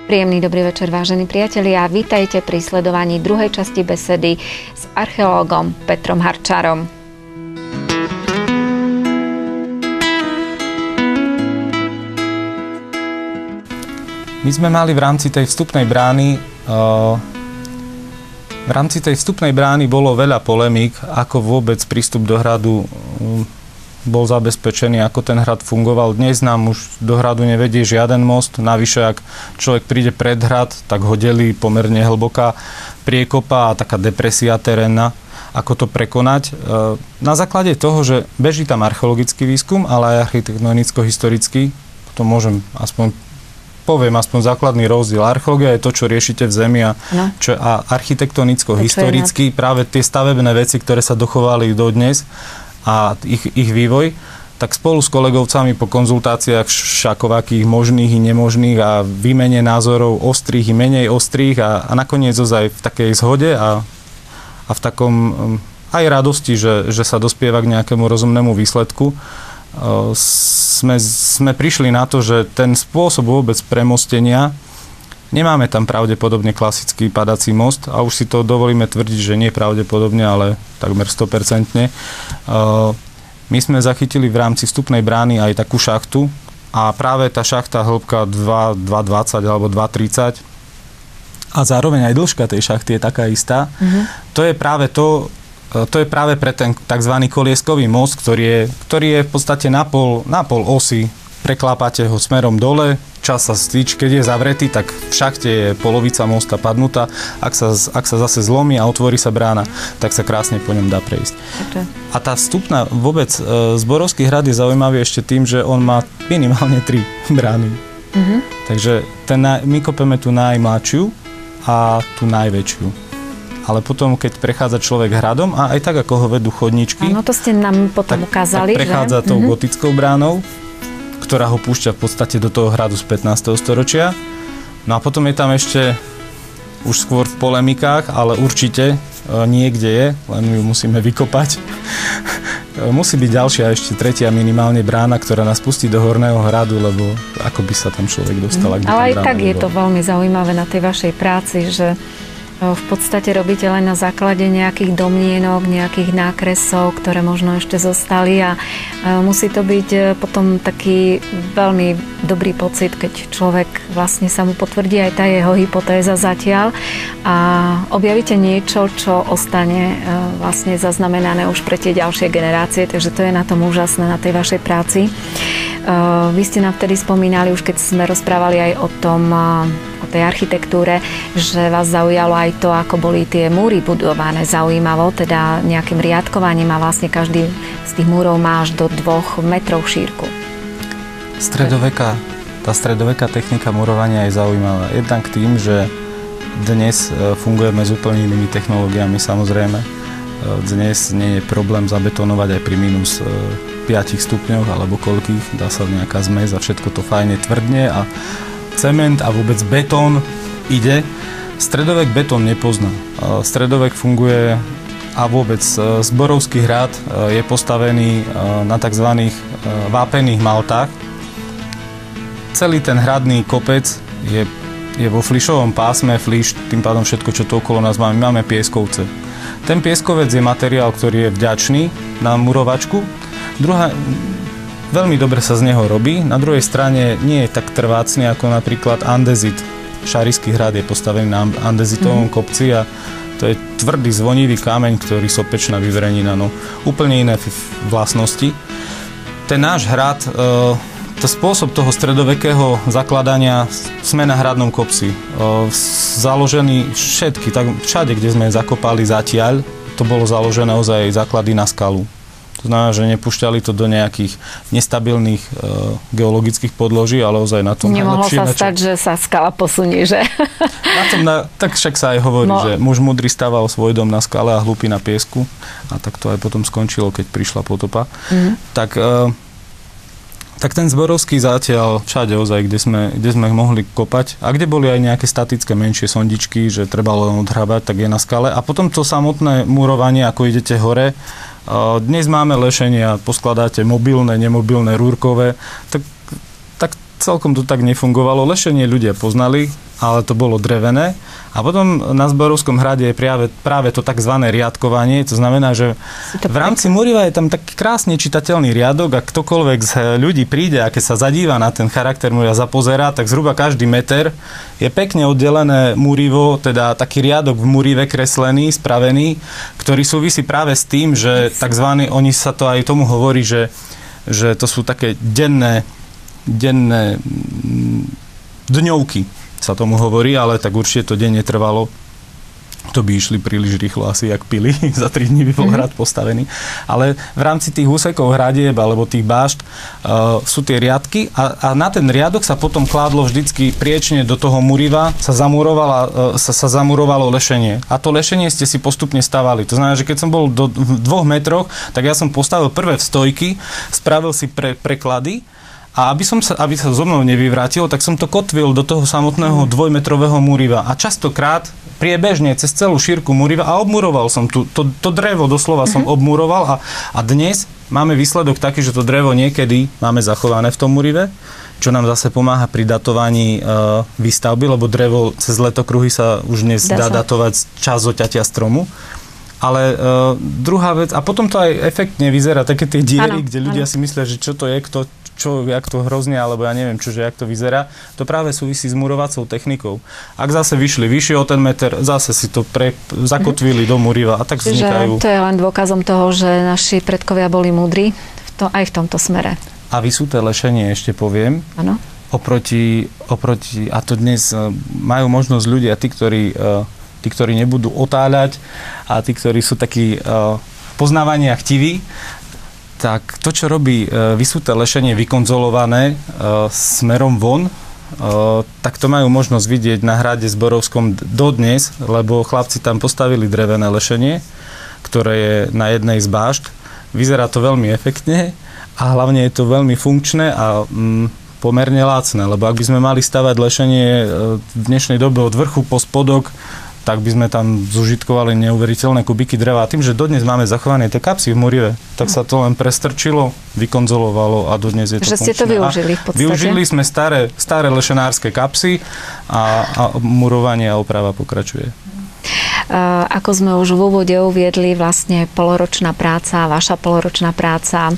Príjemný dobrý večer, vážení priatelia. Vítajte pri sledovaní druhej časti besedy s archeológom Petrom Harčárom. My sme mali v rámci tej vstupnej brány bolo veľa polemík, ako vôbec prístup do hradu bol zabezpečený, ako ten hrad fungoval. Dnes nám už do hradu nevedie žiaden most. Navyše, ak človek príde pred hrad, tak ho delí pomerne hlboká priekopa a taká depresia terénna. Ako to prekonať? Na základe toho, že beží tam archeologický výskum, ale aj architektonicko-historický, to môžem poviem aspoň základný rozdiel. Archeológia je to, čo riešite v zemi a architektonicko-historicky práve tie stavebné veci, ktoré sa dochovali dodnes a ich vývoj, tak spolu s kolegovcami po konzultáciách všakovakých možných i nemožných a výmene názorov ostrých i menej ostrých a nakoniec ozaj v takej zhode a v takom aj radosti, že sa dospieva k nejakému rozumnému výsledku, sme prišli na to, že ten spôsob vôbec premostenia, nemáme tam pravdepodobne klasický padací most a už si to dovolíme tvrdiť, že nie pravdepodobne, ale takmer 100%. My sme zachytili v rámci vstupnej brány aj takú šachtu a práve tá šachta hĺbka 2,20 alebo 2,30 a zároveň aj dĺžka tej šachty je taká istá. To je práve pre ten tzv. Kolieskový most, ktorý je v podstate na pol osy. Preklápate ho smerom dole, čas sa stýč, keď je zavretý, tak v šachte je polovica mosta padnutá. Ak sa zase zlomí a otvorí sa brána, tak sa krásne po ňom dá prejsť. Okay. A tá vstupná vôbec Zborovský hrad je zaujímavý ešte tým, že on má minimálne 3 brány. Takže my kopeme tú najmladšiu a tú najväčšiu. Ale potom, keď prechádza človek hradom, a aj tak, ako ho vedú chodničky... Áno, to ste nám potom ukázali, tak prechádza tou gotickou bránou, ktorá ho púšťa v podstate do toho hradu z 15. storočia. No a potom je tam ešte, už skôr v polemikách, ale určite niekde je, len ju musíme vykopať. Musí byť ďalšia, ešte tretia minimálne brána, ktorá nás pustí do Horného hradu, lebo ako by sa tam človek dostal. Ale aj tak je to veľmi zaujímavé na tej vašej práci, že v podstate robíte len na základe nejakých domnienok, nejakých nákresov, ktoré možno ešte zostali a musí to byť potom taký veľmi dobrý pocit, keď človek vlastne sa mu potvrdí aj tá jeho hypotéza zatiaľ a objavíte niečo, čo ostane vlastne zaznamenané už pre tie ďalšie generácie, takže to je na tom úžasné, na tej vašej práci. Vy ste nám vtedy spomínali, už keď sme rozprávali aj o tej architektúre, že vás zaujalo aj to, ako boli tie múry budované zaujímavo, teda nejakým riadkovaním a vlastne každý z tých múrov má až do 2 metrov šírku. Tá stredoveká technika murovania je zaujímavá. Jednak tým, že dnes fungujeme s úplne inými technológiami, samozrejme. Dnes nie je problém zabetonovať aj pri minus 5 stupňoch alebo koľkých, dá sa nejaká zmes a všetko to fajne tvrdne a cement a vôbec betón ide. Stredovek betón nepozná. Stredovek funguje a vôbec Zborovský hrad je postavený na tzv. Vápených maltách. Celý ten hradný kopec je vo flišovom pásme, fliš, tým pádom všetko, čo to okolo nás máme pieskovce. Ten pieskovec je materiál, ktorý je vďačný na murovačku. Veľmi dobre sa z neho robí. Na druhej strane nie je tak trvácný ako napríklad andezit. Šarišský hrad je postavený na andezitovom kopci a to je tvrdý zvonivý kameň, ktorý sopečná vyvrenina. No, úplne iné vlastnosti. Ten náš hrad, to spôsob toho stredovekého zakladania, sme na hradnom kopci. Založený všade, kde sme zakopali zatiaľ, to bolo založené ozaj základy na skalu. To znamená, že nepúšťali to do nejakých nestabilných geologických podloží, ale ozaj na tom nemohlo sa stať, že sa skala posunie, že? Tak však sa aj hovorí, že muž múdry staval svoj dom na skale a hlúpy na piesku. A tak to aj potom skončilo, keď prišla potopa. Tak ten Zborovský zatiaľ všade ozaj, kde sme mohli kopať a kde boli aj nejaké statické menšie sondičky, že trebalo len odhrabať, tak je na skale. A potom to samotné murovanie, ako idete hore, dnes máme lešenia, poskladáte mobilné, nemobilné, rúrkové, tak celkom to tak nefungovalo. Lešenie ľudia poznali, ale to bolo drevené. A potom na Zborovskom hrade je práve to takzvané riadkovanie. To znamená, že v rámci Múriva je tam taký krásne čitateľný riadok a ktokoľvek z ľudí príde a keď sa zadíva na ten charakter Múriva, zapozerá, tak zhruba každý meter je pekne oddelené Múrivo, teda taký riadok v Múrive kreslený, spravený, ktorý súvisí práve s tým, že takzvaný, oni sa to aj tomu hovorí, že to sú také denné dňovky sa tomu hovorí, ale tak určite to deň netrvalo. To by išli príliš rýchlo, asi jak pili. Za 3 dní by bol hrad postavený. Ale v rámci tých úsekov hradieb alebo tých bášt sú tie riadky a na ten riadok sa potom kládlo vždycky priečne do toho Múriva, sa zamurovalo lešenie. A to lešenie ste si postupne stavali. To znamená, že keď som bol v 2 metroch, tak ja som postavil prvé vstojky, spravil si preklady. A aby sa zo mnou nevyvrátil, tak som to kotvil do toho samotného 2-metrového Múriva. A častokrát priebežne cez celú šírku Múriva a obmuroval som to drevo, doslova som obmuroval a dnes máme výsledok taký, že to drevo niekedy máme zachované v tom Múrive, čo nám zase pomáha pri datovaní výstavby, lebo drevo cez letokruhy sa už dnes dá datovať čas zoťatia stromu. Ale druhá vec, a potom to aj efektne vyzerá, také tie diery, kde ľudia si myslia, že čo to je, jak to hrozne, alebo ja neviem, jak to vyzerá, to práve súvisí s murovacou technikou. Ak zase vyšli vyššie o ten meter, zase si to zakotvili do Múriva a tak vznikajú. To je len dôkazom toho, že naši predkovia boli múdri aj v tomto smere. A vysuté lešenie ešte poviem. Áno. Oproti, a to dnes majú možnosť ľudia, tí, ktorí nebudú otáľať a tí, ktorí sú takí poznávania chtiví, tak to, čo robí vysuté lešenie vykonzolované smerom von, tak to majú možnosť vidieť na hrade Zborovskom dodnes, lebo chlapci tam postavili drevené lešenie, ktoré je na jednej z bášt. Vyzerá to veľmi efektne a hlavne je to veľmi funkčné a pomerne lacné, lebo ak by sme mali stavať lešenie v dnešnej dobe od vrchu po spodok, tak by sme tam zužitkovali neuveriteľné kubiky dreva. A tým, že dodnes máme zachované tie kapsy v Múrive, tak sa to len prestrčilo, vykonzolovalo a dodnes je to funkčné. Že ste to využili v podstate? Využili sme staré lešenárske kapsy a murovanie a oprava pokračuje. Ako sme už v úvode uviedli, vlastne vaša poloročná práca,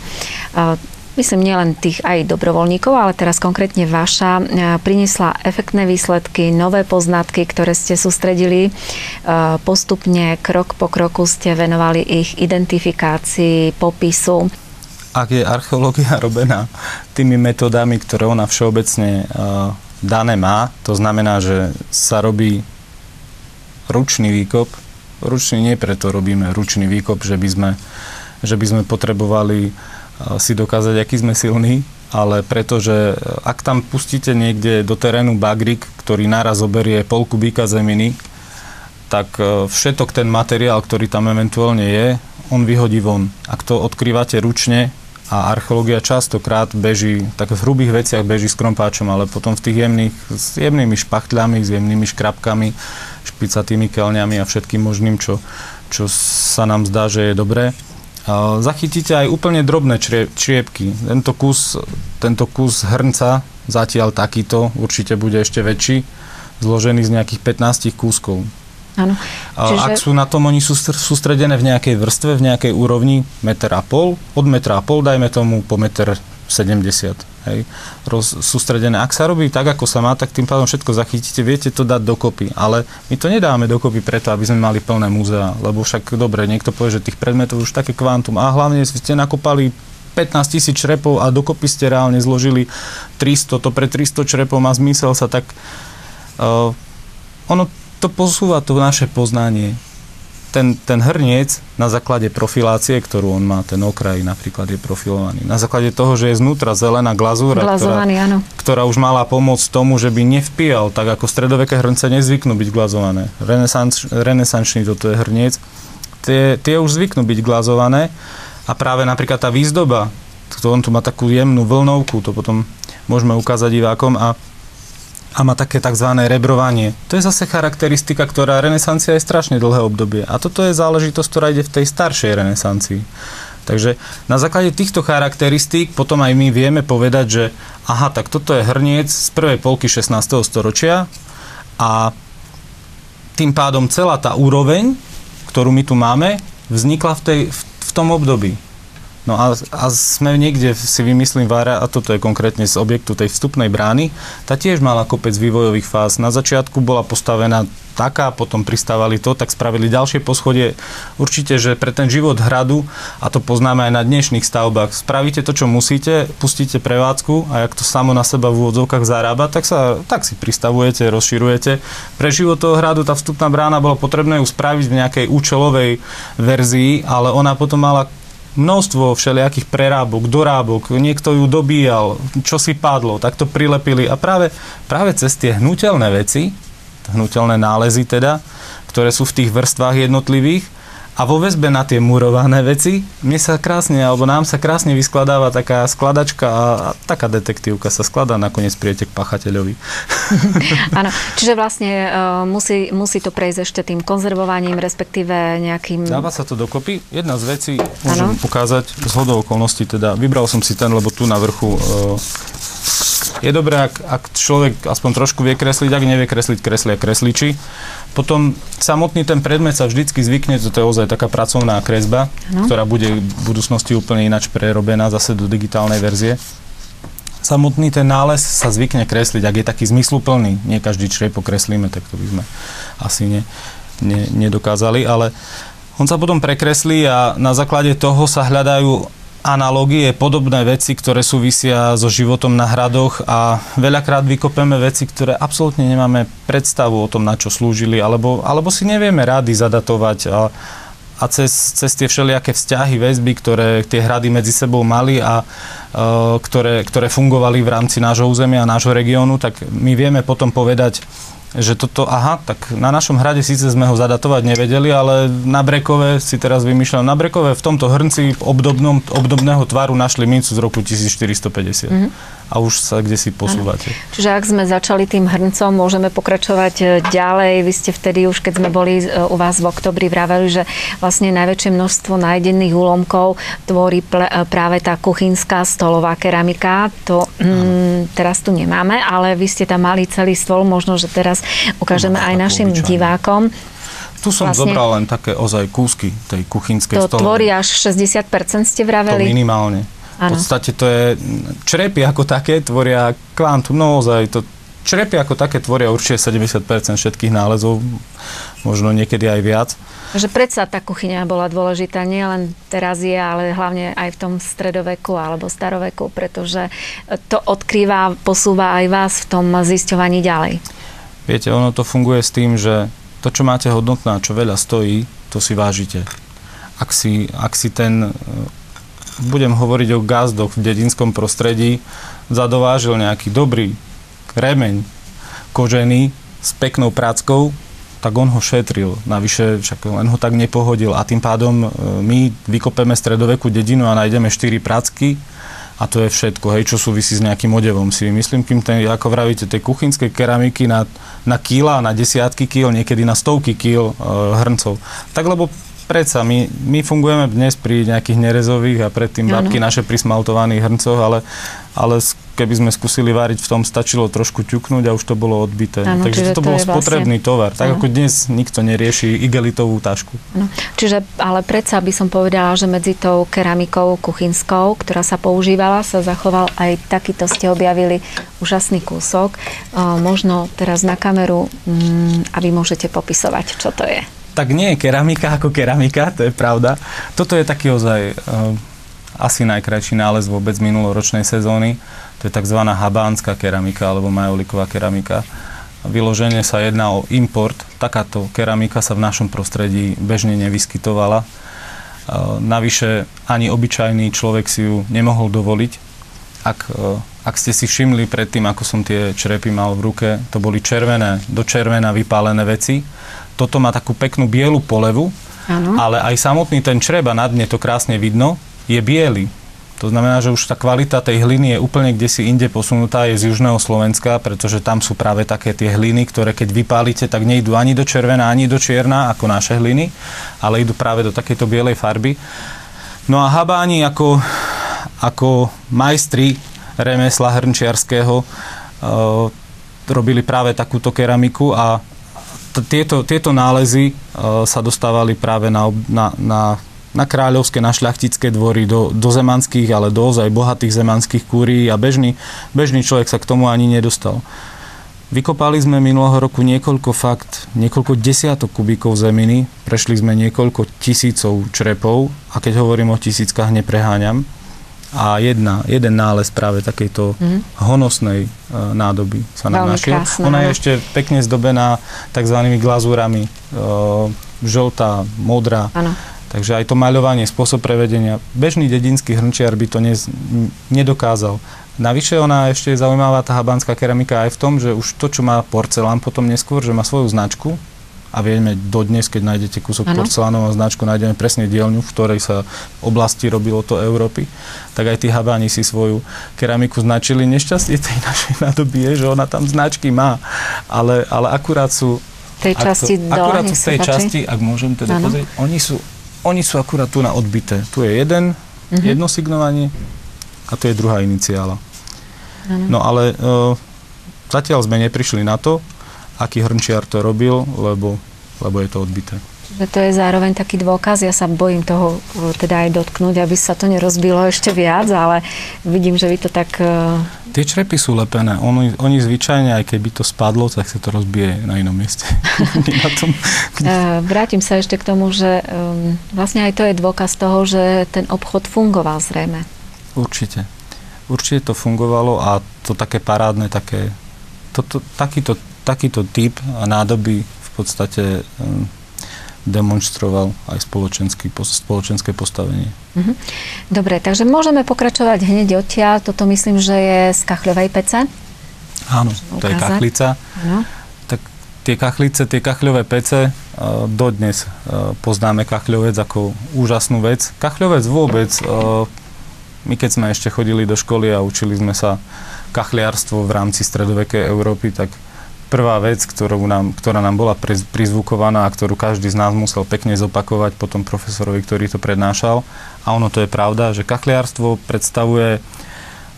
myslím nielen tých aj dobrovoľníkov, ale teraz konkrétne vaša, priniesla efektné výsledky, nové poznatky, ktoré ste sústredili. Postupne, krok po kroku ste venovali ich identifikácii, popisu. Ak je archeológia robená tými metódami, ktoré ona všeobecne dané má, to znamená, že sa robí ručný výkop. Ručný nie preto robíme ručný výkop, že by sme potrebovali si dokázať, aký sme silní, ale pretože ak tam pustíte niekde do terénu bagrik, ktorý naraz zoberie pol kubíka zeminy, tak všetok ten materiál, ktorý tam eventuálne je, on vyhodí von. Ak to odkrývate ručne, a archeológia častokrát beží, tak v hrubých veciach beží s krompáčom, ale potom v tých s jemnými špachtľami, s jemnými škrabkami, špicatými keľňami a všetkým možným, čo sa nám zdá, že je dobré. Zachytíte aj úplne drobné čriepky. Tento kus hrnca, zatiaľ takýto, určite bude ešte väčší, zložený z nejakých 15 kúskov. Áno. Ak sú na tom oni sústredené v nejakej vrstve, v nejakej úrovni 1,5 m, od 1,5 m dajme tomu po 1,70 m. Hej, sústredené. Ak sa robí tak, ako sa má, tak tým pádom všetko zachytíte, viete to dať dokopy. Ale my to nedáme dokopy preto, aby sme mali plné múzea, lebo však dobre, niekto povie, že tých predmetov už také kvantum. A hlavne ste nakopali 15 000 črepov a dokopy ste reálne zložili 300, to pre 300 črepov má zmysel sa tak... ono to posúva to naše poznanie. Ten hrniec na základe profilácie, ktorú on má, ten okraj napríklad je profilovaný. Na základe toho, že je znútra zelená glazúra, ktorá už mala pomôcť tomu, že by nevpíjal, tak ako stredoveké hrnce nezvyknú byť glazované. Renesančný toto je hrniec. Tie už zvyknú byť glazované a práve napríklad tá výzdoba, on tu má takú jemnú vlnovku, to potom môžeme ukázať divákom a má také tzv. Rebrovanie. To je zase charakteristika, ktorá renesancia je strašne dlhé obdobie. A toto je záležitosť, ktorá ide v tej staršej renesancii. Takže na základe týchto charakteristík potom aj my vieme povedať, že aha, tak toto je hrniec z prvej polky 16. storočia a tým pádom celá tá úroveň, ktorú my tu máme, vznikla v tom období. No a sme niekde, si vymyslím, a toto je konkrétne z objektu tej vstupnej brány, tá tiež mala kopec vývojových fáz. Na začiatku bola postavená taká, potom pristávali to, tak spravili ďalšie poschodie. Určite, že pre ten život hradu, a to poznáme aj na dnešných stavbách, spravíte to, čo musíte, pustíte prevádzku a jak to samo na seba v úvodzovkách zarába, tak si pristavujete, rozširujete. Pre život toho hradu tá vstupná brána bolo potrebné ju spraviť v nejakej účelovej verzii, ale ona potom mala množstvo všelijakých prerábok, dorábok, niekto ju dobíjal, čo si padlo, tak to prilepili a práve cez tie hnutelné veci, hnutelné nálezy teda, ktoré sú v tých vrstvách jednotlivých a vo väzbe na tie murované veci, nám sa krásne vyskladáva taká skladačka a taká detektívka sa skladá, nakoniec prijete k pachateľovi. Áno, čiže vlastne musí to prejsť ešte tým konzervovaním, respektíve nejakým... Dáva sa to dokopy. Jedna z vecí môžem ukázať zhodou okolností, teda vybral som si ten, lebo tu na vrchu je dobré, ak človek aspoň trošku vie kresliť, ak nevie kresliť, kreslia kresliči. Potom samotný ten predmet sa vždycky zvykne, to je ozaj taká pracovná kresba, ktorá bude v budúcnosti úplne ináč prerobená zase do digitálnej verzie. Samotný ten nález sa zvykne kresliť, ak je taký zmysluplný. Nie každý čriep pokreslíme, tak to by sme asi nedokázali, ale on sa potom prekreslí a na základe toho sa hľadajú analogie, podobné veci, ktoré súvisia so životom na hradoch a veľakrát vykopeme veci, ktoré absolútne nemáme predstavu o tom, na čo slúžili, alebo si nevieme rady zadatovať a cez tie všelijaké vzťahy, väzby, ktoré tie hrady medzi sebou mali a ktoré fungovali v rámci nášho územia a nášho regiónu, tak my vieme potom povedať, že toto, tak na našom hrade síce sme ho zadatovať nevedeli, ale na Brekove si teraz vymýšľam, na Brekove v tomto hrnci obdobného tvaru našli mincu z roku 1450. A už sa kdesi posúvate. Čiže ak sme začali tým hrncom, môžeme pokračovať ďalej. Vy ste vtedy už, keď sme boli u vás v oktobri, vraveli, že vlastne najväčšie množstvo nájdených úlomkov tvorí práve tá kuchynská stolová keramika. To teraz tu nemáme, ale vy ste tam mali celý stôl, možno, že teraz ukážeme aj našim divákom. Tu som zobral len také ozaj kúsky tej kuchynskej stolovej. To tvorí až 60%, ste vraveli? To minimálne. V podstate to je, črepy ako také tvoria kvantum, črepy ako také tvoria určite 70% všetkých nálezov, možno niekedy aj viac. Že predsa tá kuchyňa bola dôležitá, nie len teraz je, ale hlavne aj v tom stredoveku alebo staroveku, pretože to odkrýva, posúva aj vás v tom zisťovaní ďalej. Viete, ono to funguje s tým, že to, čo máte hodnotné a čo veľa stojí, to si vážite. Ak si ten... budem hovoriť o gazdoch v dedinskom prostredí, zadovážil nejaký dobrý remeň kožený s peknou práckou, tak on ho šetril. Navyše však len ho tak nepohodil a tým pádom my vykopeme stredovekú dedinu a nájdeme 4 pracky a to je všetko, čo súvisí s nejakým odevom, si myslím, kým ako vravíte, tej kuchynskej keramiky na kíla, na desiatky kíl, niekedy na stovky kíl hrncov. Tak lebo predsa, my fungujeme dnes pri nejakých nerezových a predtým babky naše pri smaltovaných hrncoch, ale keby sme skúsili váriť v tom, stačilo trošku ťuknúť a už to bolo odbité. Takže to bol spotrebný tovar. Tak ako dnes nikto nerieši igelitovú tašku. Čiže, ale predsa by som povedala, že medzi tou keramikou kuchynskou, ktorá sa používala, sa zachoval aj takýto, ste objavili úžasný kúsok. Možno teraz na kameru a vy môžete popisovať, čo to je. Tak nie je keramika ako keramika, to je pravda. Toto je taký ozaj asi najkrajší nález vôbec minuloročnej sezóny. To je tzv. Habánska keramika alebo majoliková keramika. Vyložene sa jedná o import. Takáto keramika sa v našom prostredí bežne nevyskytovala. Navyše ani obyčajný človek si ju nemohol dovoliť. Ak ste si všimli predtým, ako som tie črepy mal v ruke, to boli do červená vypálené veci. Toto má takú peknú bielu polevu, ale aj samotný ten črep a na dne to krásne vidno, je biely. To znamená, že už tá kvalita tej hliny je úplne kdesi inde posunutá, je z južného Slovenska, pretože tam sú práve také tie hliny, ktoré keď vypálite, tak nejdú ani do červená, ani do čierna, ako naše hliny, ale idú práve do takejto bielej farby. No a habáni ako majstri remesla hrnčiarského robili práve takúto keramiku a tieto nálezy sa dostávali práve na kráľovské, na šľachtické dvory, do zemanských, ale do ozaj bohatých zemanských kúrií a bežný človek sa k tomu ani nedostal. Vykopali sme minulého roku niekoľko desiatok kubíkov zeminy, prešli sme niekoľko tisícov črepov a keď hovorím o tisíckach, nepreháňam. A jeden nález práve takejto honosnej nádoby sa nám našiel. Ona je ešte pekne zdobená takzvanými glazúrami, žltá, modrá. Ano. Takže aj to maľovanie, spôsob prevedenia. Bežný dedinský hrnčiar by to nedokázal. Navyše ona ešte je zaujímavá, tá habánska keramika aj v tom, že už to, čo má porcelán potom neskôr, že má svoju značku a vieme dodnes, keď nájdete kúsok porcelánového značku, nájdeme presne dielňu, v ktorej sa oblasti robilo to Európy, tak aj tí habáni si svoju keramiku značili. Nešťastie tej našej nádoby je, že ona tam značky má, ale akurát sú akurát v tej časti, ak môžem teda pozrieť, oni sú akurát tu na odbité. Tu je jedno signovanie a tu je druhá iniciála. No ale zatiaľ sme neprišli na to, aký hrnčiar to robil, lebo je to odbité. Čiže to je zároveň taký dôkaz, ja sa bojím toho teda aj dotknúť, aby sa to nerozbilo ešte viac, ale vidím, že vy to tak... Tie črepy sú lepené, oni zvyčajne, aj keby to spadlo, tak sa to rozbije na inom mieste. Vrátim sa ešte k tomu, že vlastne aj to je dôkaz toho, že ten obchod fungoval zrejme. Určite to fungovalo a to také parádne, takýto typ nádoby v podstate demonstroval aj spoločenské postavenie. Dobre, takže môžeme pokračovať hneď odtiaľ. Toto myslím, že je z kachľovej pece. Áno, to je kachlica. Tak tie kachľové pece, dodnes poznáme kachľovec ako úžasnú vec. Kachľovec vôbec, my keď sme ešte chodili do školy a učili sme sa kachliarstvo v rámci stredovekej Európy, tak prvá vec, ktorá nám bola prizvukovaná a ktorú každý z nás musel pekne zopakovať potom profesorovi, ktorý to prednášal. A ono to je pravda, že kachliarstvo predstavuje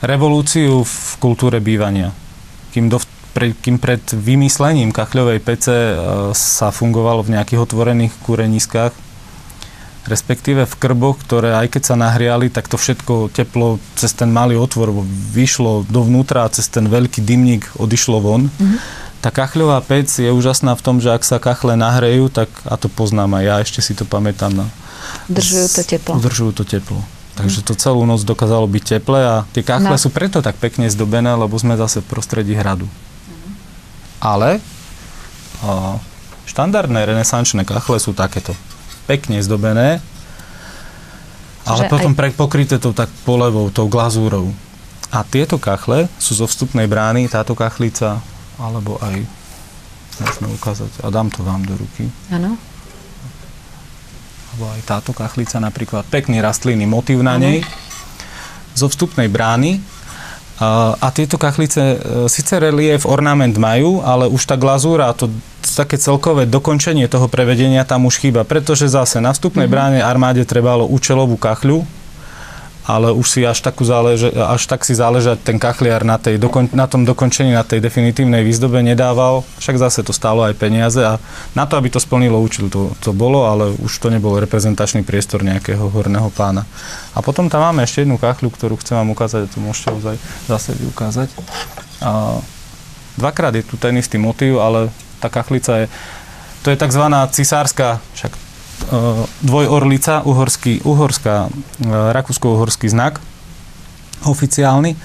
revolúciu v kultúre bývania. Kým pred vymyslením kachľovej pece sa fungovalo v nejakých otvorených kúreniskách, respektíve v krboch, ktoré aj keď sa nahriali, tak to všetko teplo cez ten malý otvor vyšlo dovnútra a cez ten veľký dymník odišlo von. Tá kachľová pec je úžasná v tom, že ak sa kachle nahrejú, tak, a to poznám aj ja, ešte si to pamätám. Udržujú to teplo. Takže to celú noc dokázalo byť teple a tie kachle sú preto tak pekne zdobené, lebo sme zase v prostredí hradu. Ale štandardné renesančné kachle sú takéto. Pekne zdobené, ale potom pokryté to tak polevou, tou glazúrou. A tieto kachle sú zo vstupnej brány, táto kachlica, alebo aj, môžeme ukázať, a dám to vám do ruky. Áno. Alebo aj táto kachlica napríklad, pekný rastlinný motív na nej, zo vstupnej brány. A tieto kachlice síce relief, ornament majú, ale už tá glazúra, to také celkové dokončenie toho prevedenia tam už chýba, pretože zase na vstupnej bráne armáde trebalo účelovú kachľu, ale už si až tak si záležať ten kachliar na tom dokončení, na tej definitívnej výzdobe nedával, však zase to stálo aj peniaze a na to, aby to splnilo účel, to bolo, ale už to nebol reprezentačný priestor nejakého horného pána. A potom tam máme ešte jednu kachľu, ktorú chcem vám ukázať, a tu môžete ozaj zase ukázať. Dvakrát je tu ten istý motív, ale tá kachlica to je takzvaná cisárska, však dvojorlica, rakúsko-uhorský znak, oficiálny.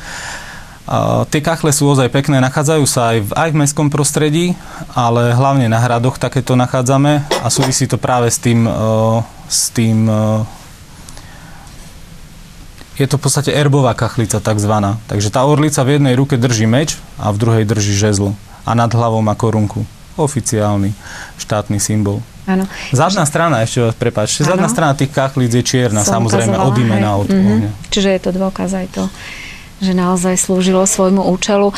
Tie kachle sú ozaj pekné, nachádzajú sa aj v mestskom prostredí, ale hlavne na hradoch takéto nachádzame a súvisí to práve s tým je to v podstate erbová kachlica takzvaná. Takže tá orlica v jednej ruke drží meč a v druhej drží žezlo a nad hlavou má korunku. Oficiálny štátny symbol. Áno. Zadná strana, ešte vás prepáčte, zadná strana tých kachlíc je čierna, samozrejme odýmená od ohňa. Čiže je to dôkaz aj to, že naozaj slúžilo svojmu účelu.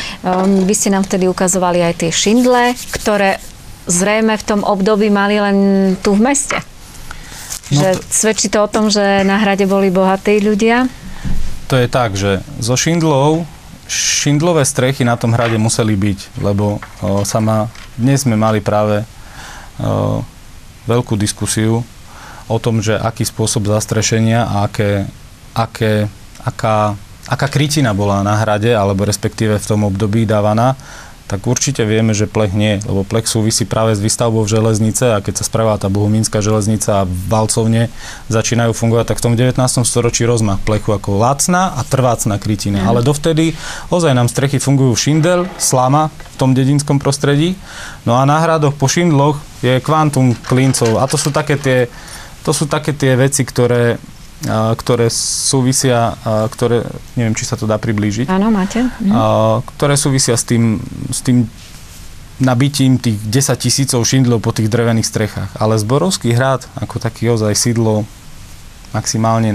Vy ste nám vtedy ukazovali aj tie šindle, ktoré zrejme v tom období mali len tu v meste. Že svedčí to o tom, že na hrade boli bohatí ľudia? To je tak, že zo šindlové strechy na tom hrade museli byť, lebo dnes sme mali práve veľkú diskusiu o tom, že aký spôsob zastrešenia a aká krytina bola na hrade, alebo respektíve v tom období dávaná, tak určite vieme, že plech nie, lebo plech súvisí práve s výstavbou železnice a keď sa spravila tá bohumínska železnica a valcovne začínajú fungovať, tak v tom 19. storočí rozmach plechu ako lacná a trvácna krytina. Ale dovtedy ozaj nám strechy fungujú šindel, slama v tom dedinskom prostredí, no a na hradoch po šindloch je kvantum klincov a to sú také tie veci, ktoré súvisia, neviem, či sa to dá priblížiť. Áno, máte. Ktoré súvisia s tým nabitím tých 10 000 šindlov po tých drevených strechách. Ale Zborovský hrad, ako taký ozaj sídlo maximálne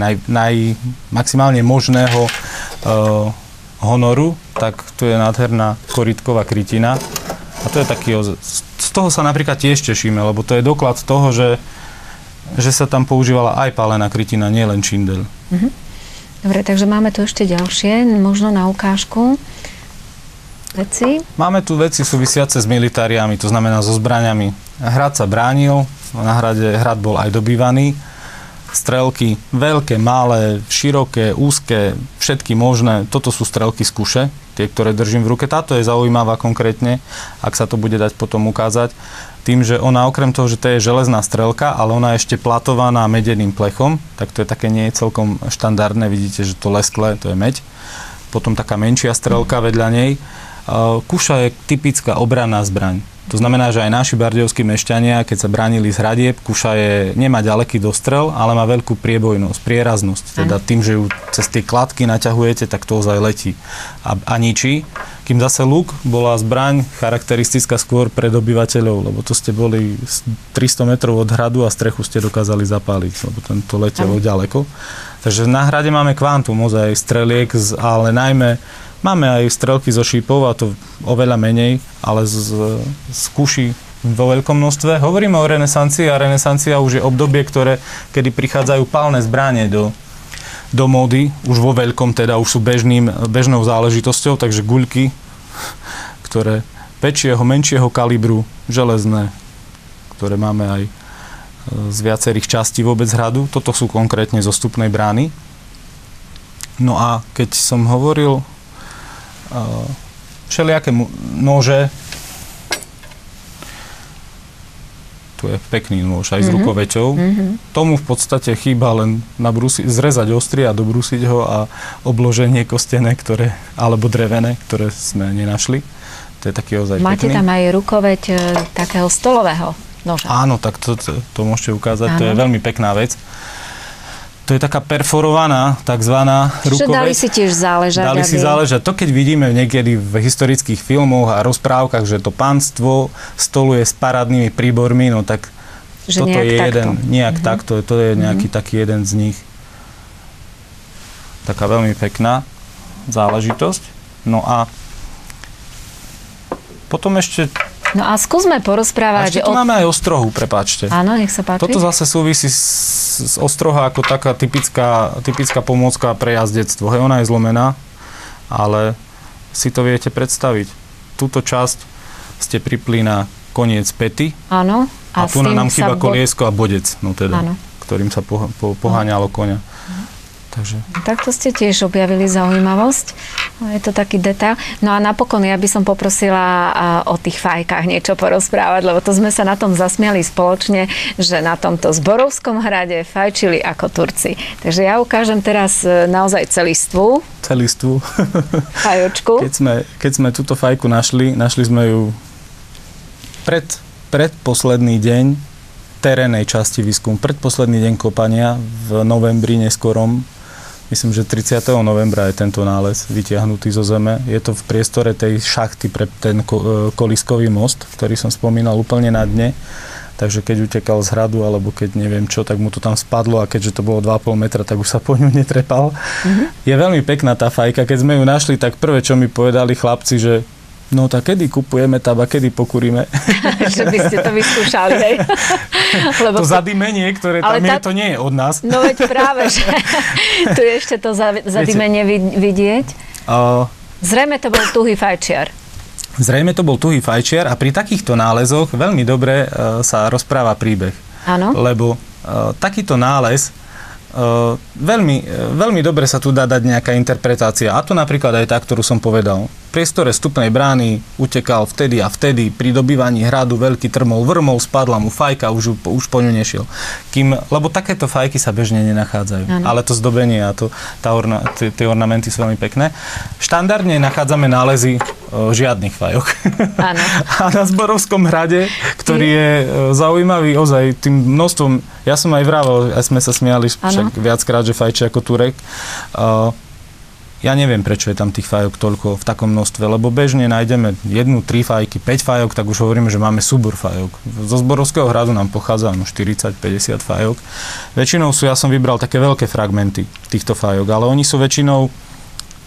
možného honoru, tak tu je nádherná korytková krytina. A to je taký z toho sa napríklad tiež tešíme, lebo to je doklad toho, že sa tam používala aj pálená krytina, nie len šindel. Dobre, takže máme tu ešte ďalšie, možno na ukážku veci. Máme tu veci súvisiace s militáriami, to znamená so zbraňami. Hrad sa bránil, na hrad bol aj dobývaný. Strelky veľké, malé, široké, úzke, všetky možné. Toto sú strelky z kuše, tie, ktoré držím v ruke. Táto je zaujímavá konkrétne, ak sa to bude dať potom ukázať. Tým, že ona okrem toho, že to je železná strelka, ale ona je ešte platovaná medeným plechom, tak to je také nie celkom štandardné. Vidíte, že to leskle, to je meď. Potom taká menšia strelka vedľa nej. Kuša je typická obranná zbraň. To znamená, že aj naši bardejovskí mešťania, keď sa bránili z hradieb, kuša nemá ďaleký dostrel, ale má veľkú priebojnosť, prieraznosť. Teda tým, že ju cez tie kladky naťahujete, tak to ozaj letí a ničí. Kým zase luk bola zbraň charakteristická skôr pre dobyvateľov, lebo to ste boli 300 metrov od hradu a strechu ste dokázali zapáliť, lebo to letelo ďaleko. Takže na hrade máme kvantum ozaj streliek, ale najmä máme aj strelky zo šípov, a to oveľa menej, ale z kuší vo veľkom množstve. Hovoríme o renesancii a renesancia už je obdobie, kedy prichádzajú palné zbranie do módy, už vo veľkom, teda už sú bežnou záležitosťou, takže guľky, ktoré menšieho kalibru, železné, ktoré máme aj z viacerých častí vôbec hradu. Toto sú konkrétne zo vstupnej brány. No a keď som hovoril všelijaké nože, tu je pekný nôž aj s rukoveťou. Tomu v podstate chýba len zrezať ostrie a dobrusiť ho a obloženie kostené, alebo drevené, ktoré sme nenašli. To je taký ozaj pekný. Máte tam aj rukoveť takého stolového noža. Áno, tak to môžete ukázať. Áno. To je veľmi pekná vec. To je taká perforovaná, takzvaná rukoveď. Čiže dali si tiež záležať. Dali si záležať. To, keď vidíme niekedy v historických filmoch a rozprávkach, že to pánstvo stoluje s parádnymi príbormi, no tak že toto je takto. To je nejaký taký jeden z nich. Taká veľmi pekná záležitosť. No a potom ešte... No a skúsme porozprávať. Ešte tu máme aj ostrohu, prepáčte. Áno, nech sa páči. Toto zase súvisí s ostroha ako taká typická pomôcka pre jazdectvo. Hej, ona je zlomená, ale si to viete predstaviť. Túto časť ste pripli na koniec pety. Áno. A tu nám chýba koliesko a bodec, ktorým sa poháňalo koňa. Takže. Takto ste tiež objavili zaujímavosť. Je to taký detail. No a napokon ja by som poprosila o tých fajkách niečo porozprávať, lebo to sme sa na tom zasmiali spoločne, že na tomto Zborovskom hrade fajčili ako Turci. Takže ja ukážem teraz naozaj celistvú fajočku. Keď sme túto fajku našli sme ju predposledný deň terénnej časti výskumu, predposledný deň kopania v novembri neskorom. Myslím, že 30. novembra je tento nález vytiahnutý zo zeme. Je to v priestore tej šachty pre ten koliskový most, ktorý som spomínal, úplne na dne. Takže keď utekal z hradu, alebo keď neviem čo, tak mu to tam spadlo a keďže to bolo 2,5 metra, tak už sa po ňu netrepal. Je veľmi pekná tá fajka. Keď sme ju našli, tak prvé, čo mi povedali chlapci, že No tak kedy kupujeme tabak, kedy pokúrime? Že by ste to vyskúšali, hej? Lebo to zadymenie, ktoré tam je, to nie je od nás. No veď práve, že tu je ešte to zadymenie vidieť. Zrejme to bol tuhý fajčiar. Zrejme to bol tuhý fajčiar a pri takýchto nálezoch veľmi dobre sa rozpráva príbeh. Áno. Lebo takýto nález veľmi dobre sa tu dá dať nejaká interpretácia. A to napríklad aj tá, ktorú som povedal. V priestore vstupnej brány utekal vtedy a vtedy, pri dobývaní hradu veľký trmol vrmol, spadla mu fajka, už po ňu nešiel. Lebo takéto fajky sa bežne nenachádzajú. Ano. Ale to zdobenie a tie ornamenty sú veľmi pekné. Štandardne nachádzame nálezy žiadnych fajok. Áno. A na Zborovskom hrade, ktorý je zaujímavý ozaj tým množstvom, ja som aj vravel, aj sme sa smiali však viackrát, že fajčí ako Turek. Ja neviem, prečo je tam tých fajok toľko v takom množstve, lebo bežne nájdeme 1, 3 fajky, 5 fajok, tak už hovoríme, že máme súbor fajok. Zo Zborovského hradu nám pochádza 40-50 fajok. Väčšinou ja som vybral také veľké fragmenty týchto fajok, ale oni sú väčšinou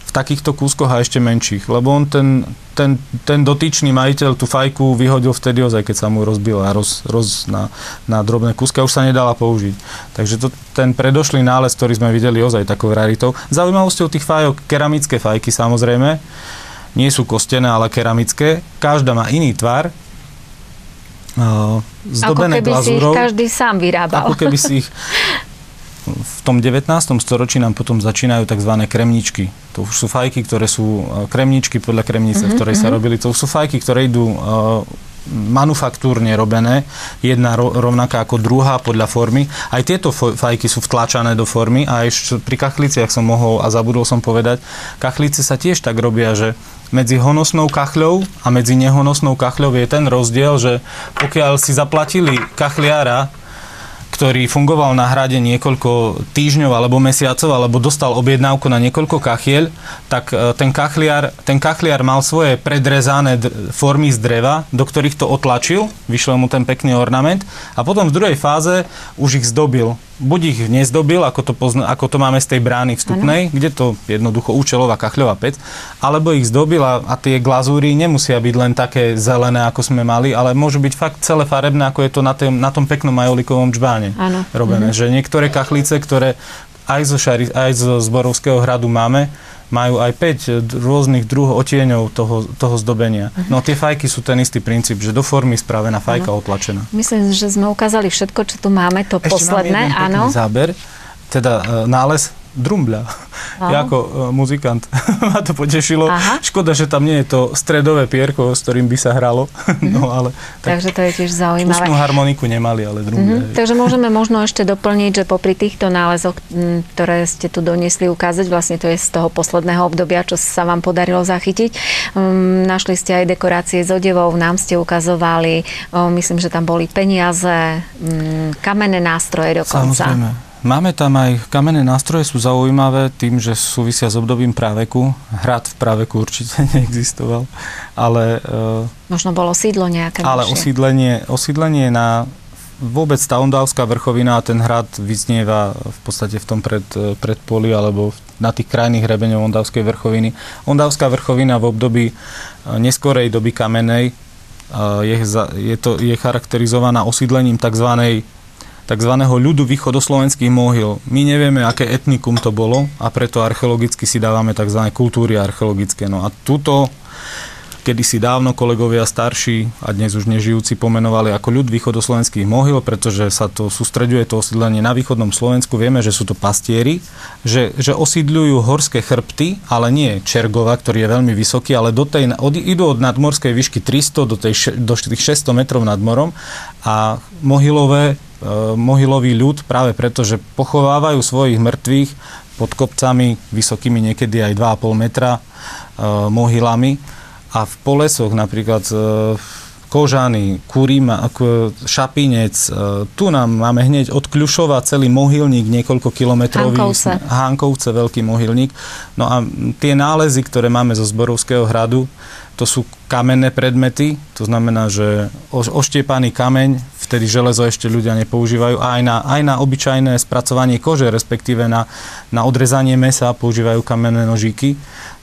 v takýchto kúskoch a ešte menších, lebo on ten dotyčný majiteľ tú fajku vyhodil vtedy ozaj, keď sa mu rozbila na drobné kúsky a už sa nedala použiť. Takže ten predošlý nález, ktorý sme videli ozaj takou raritou. Zaujímavosťou tých fajok, keramické fajky samozrejme, nie sú kostené, ale keramické. Každá má iný tvar, zdobené glazúrou. Ako keby si ich každý sám vyrábal. Ako keby si ich... V tom 19. storočí nám potom začínajú tzv. Kremničky. To už sú fajky, ktoré sú kremničky podľa kremnice, v ktorej sa robili. To už sú fajky, ktoré idú manufaktúrne robené. Jedna rovnaká ako druhá podľa formy. Aj tieto fajky sú vtlačané do formy a ešte pri kachliciach som mohol a zabudol som povedať, kachlice sa tiež tak robia, že medzi honosnou kachľou a medzi nehonosnou kachľou je ten rozdiel, že pokiaľ si zaplatili kachliara, ktorý fungoval na hrade niekoľko týždňov alebo mesiacov, alebo dostal objednávku na niekoľko kachiel, tak ten kachliar mal svoje predrezané formy z dreva, do ktorých to otlačil, vyšiel mu ten pekný ornament a potom v druhej fáze už ich zdobil. Buď ich nezdobil, ako to máme z tej brány vstupnej, kde to jednoducho účelová kachľová pec, alebo ich zdobil a tie glazúry nemusia byť len také zelené, ako sme mali, ale môžu byť fakt celé farebné, ako je to na tom peknom majolikovom džbáne robené. Že niektoré kachlice, ktoré aj zo Zborovského hradu máme, majú aj 5 rôznych druhov odtieňov toho zdobenia. No tie fajky sú ten istý princíp, že do formy spravená fajka otlačená. Myslím, že sme ukázali všetko, čo tu máme, to ešte posledné. Ešte mám jeden pekný záber, teda nález drumbľa. Ja ako muzikant ma to potešilo. Aha. Škoda, že tam nie je to stredové pierko, s ktorým by sa hralo. No, ale takže to je tiež zaujímavé. Ústnu harmoniku nemali, ale drumbľa. Takže môžeme možno ešte doplniť, že popri týchto nálezoch, ktoré ste tu doniesli ukázať, vlastne to je z toho posledného obdobia, čo sa vám podarilo zachytiť. Našli ste aj dekorácie s odevou, nám ste ukazovali, myslím, že tam boli peniaze, kamenné nástroje dokonca. Samozrejme. Máme tam aj kamenné nástroje, sú zaujímavé tým, že súvisia s obdobím práveku. Hrad v práveku určite neexistoval, ale... Možno bolo sídlo nejaké. Ale osídlenie na... Vôbec tá Ondavská vrchovina a ten hrad vyznieva v podstate v tom predpoli alebo na tých krajných hrebeňov Ondavskej vrchoviny. Ondavská vrchovina v období neskorej doby kamennej je charakterizovaná osídlením takzvaného ľudu východoslovenských mohyl. My nevieme, aké etnikum to bolo a preto archeologicky si dávame tzv. Kultúry archeologické. No a tuto kedysi dávno kolegovia starší a dnes už nežijúci pomenovali ako ľud východoslovenských mohyl, pretože sa to sústreďuje to osídlenie na východnom Slovensku. Vieme, že sú to pastieri, že osídľujú horské chrbty, ale nie Čergova, ktorý je veľmi vysoký, ale idú od nadmorskej výšky 300 do tých 600 metrov nad morom a mohylový ľud práve preto, že pochovávajú svojich mŕtvych pod kopcami vysokými niekedy aj 2,5 metra mohylami a v polesoch napríklad Kožany, Šapinec, tu nám máme hneď od Kľušova celý mohylník niekoľko kilometrový. Hankovce, veľký mohylník. No a tie nálezy, ktoré máme zo Zborovského hradu, To sú kamenné predmety, to znamená, že oštiepaný kameň, vtedy železo ešte ľudia nepoužívajú, a aj na obyčajné spracovanie kože, respektíve na odrezanie mäsa používajú kamenné nožíky,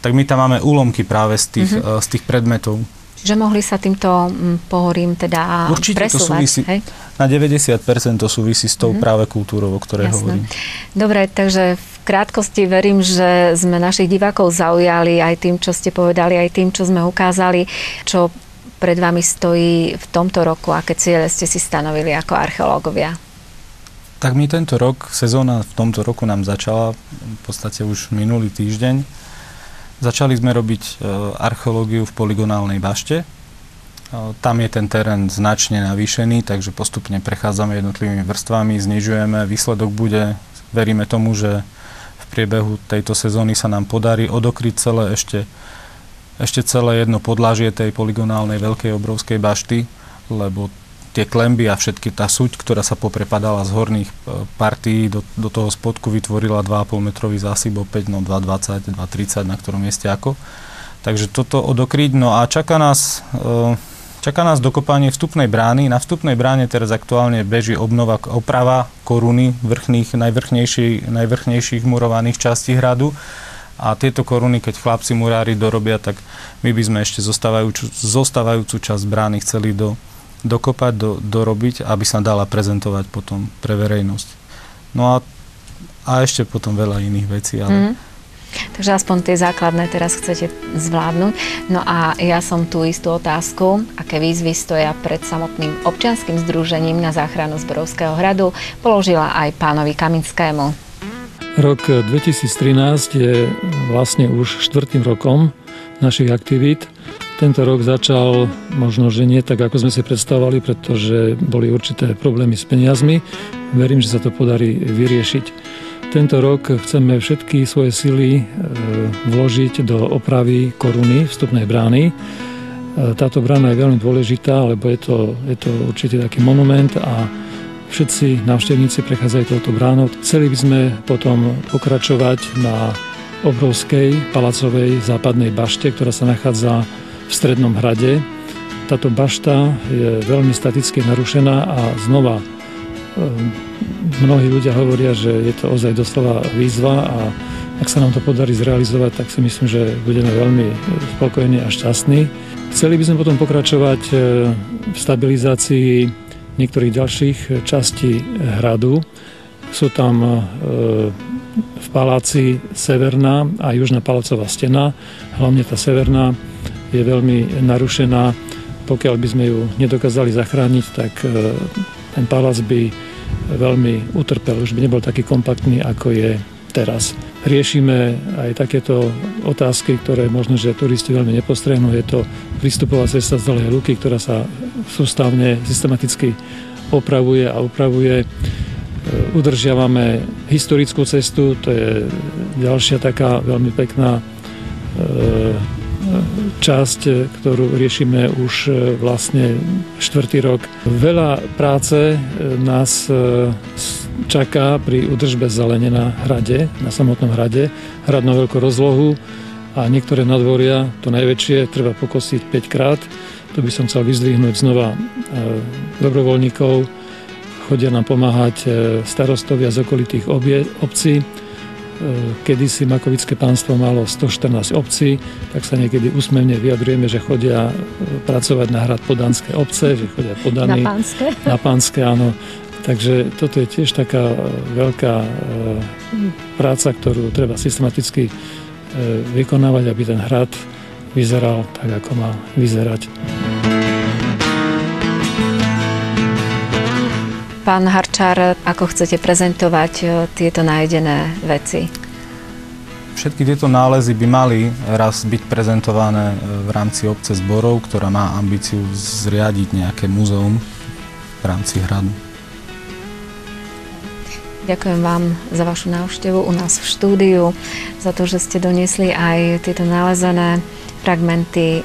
tak my tam máme úlomky práve z tých predmetov. Že mohli sa týmto pohorím teda určite presúvať. To súvisí, hej? Na 90% to súvisí s tou práve kultúrou, o ktorej hovorím. Dobre, takže v krátkosti verím, že sme našich divákov zaujali aj tým, čo ste povedali, aj tým, čo sme ukázali, čo pred vami stojí v tomto roku, aké ciele ste si stanovili ako archeológovia. Tak my tento rok, sezóna v tomto roku nám začala v podstate už minulý týždeň. Začali sme robiť archeológiu v polygonálnej bašte. Tam je ten terén značne navýšený, takže postupne prechádzame jednotlivými vrstvami, znižujeme. Výsledok bude, veríme tomu, že v priebehu tejto sezóny sa nám podarí odokryť ešte celé jedno podlažie tej polygonálnej veľkej obrovskej bašty, lebo tie klemby a všetky tá suť, ktorá sa poprepadala z horných partií do toho spodku, vytvorila 2,5 metrový zásyp opäť, 2,20, 2,30, na ktorom mieste ako. Takže toto odokryť. No a čaká nás dokopanie vstupnej brány. Na vstupnej bráne teraz aktuálne beží oprava koruny najvrchnejších murovaných častí hradu. A tieto koruny, keď chlapci murári dorobia, tak my by sme ešte zostávajúcu časť brány chceli dokopať, dorobiť, aby sa dala prezentovať potom pre verejnosť. No a ešte potom veľa iných vecí, ale... Takže aspoň tie základné teraz chcete zvládnuť. No a ja som tú istú otázku, aké výzvy stoja pred samotným občianskym združením na záchranu Zborovského hradu, položila aj pánovi Kaminskému. Rok 2013 je vlastne už 4. rokom našich aktivít. Tento rok začal možno, že nie tak, ako sme si predstavovali, pretože boli určité problémy s peniazmi. Verím, že sa to podarí vyriešiť. Tento rok chceme všetky svoje sily vložiť do opravy koruny vstupnej brány. Táto brána je veľmi dôležitá, lebo je to určite taký monument a všetci návštevníci prechádzajú touto bránou. Chceli by sme potom pokračovať na obrovskej palacovej západnej bašte, ktorá sa nachádza v strednom hrade. Táto bašta je veľmi staticky narušená a znova mnohí ľudia hovoria, že je to ozaj doslova výzva a ak sa nám to podarí zrealizovať, tak si myslím, že budeme veľmi spokojní a šťastní. Chceli by sme potom pokračovať v stabilizácii niektorých ďalších častí hradu. Sú tam v paláci severná a južná palacová stena. Hlavne tá severná je veľmi narušená. Pokiaľ by sme ju nedokázali zachrániť, tak ten palác by veľmi utrpel. Už by nebol taký kompaktný, ako je teraz. Riešime aj takéto otázky, ktoré možno, že turisti veľmi nepostrehnú. Je to prístupová cesta z Dolej Luky, ktorá sa sústavne, systematicky opravuje a opravuje. Udržiavame historickú cestu, to je ďalšia taká veľmi pekná časť, ktorú riešime už vlastne 4. rok. Veľa práce nás čaká pri údržbe zelene na hrade, na samotnom hrade. Hrad má veľkú rozlohu a niektoré nadvoria, to najväčšie, treba pokosiť 5 krát. Tu by som chcel vyzdvihnúť znova dobrovoľníkov. Chodia nám pomáhať starostovia z okolitých obcí. Kedysi Makovické pánstvo malo 114 obcí, tak sa niekedy úsmevne vyjadrujeme, že chodia pracovať na hrad podanské obce, že chodia podaní na pánske, áno. Takže toto je tiež taká veľká práca, ktorú treba systematicky vykonávať, aby ten hrad vyzeral tak, ako má vyzerať. Pán Harčár, ako chcete prezentovať tieto nájdené veci? Všetky tieto nálezy by mali raz byť prezentované v rámci obce Zborov, ktorá má ambíciu zriadiť nejaké múzeum v rámci hradu. Ďakujem vám za vašu návštevu u nás v štúdiu, za to, že ste doniesli aj tieto nálezené fragmenty,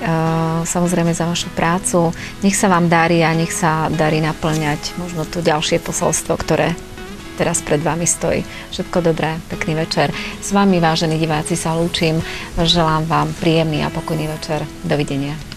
samozrejme za vašu prácu. Nech sa vám darí a nech sa darí naplňať možno to ďalšie posolstvo, ktoré teraz pred vami stojí. Všetko dobré, pekný večer. S vami, vážení diváci, sa lúčim. Želám vám príjemný a pokojný večer. Dovidenia.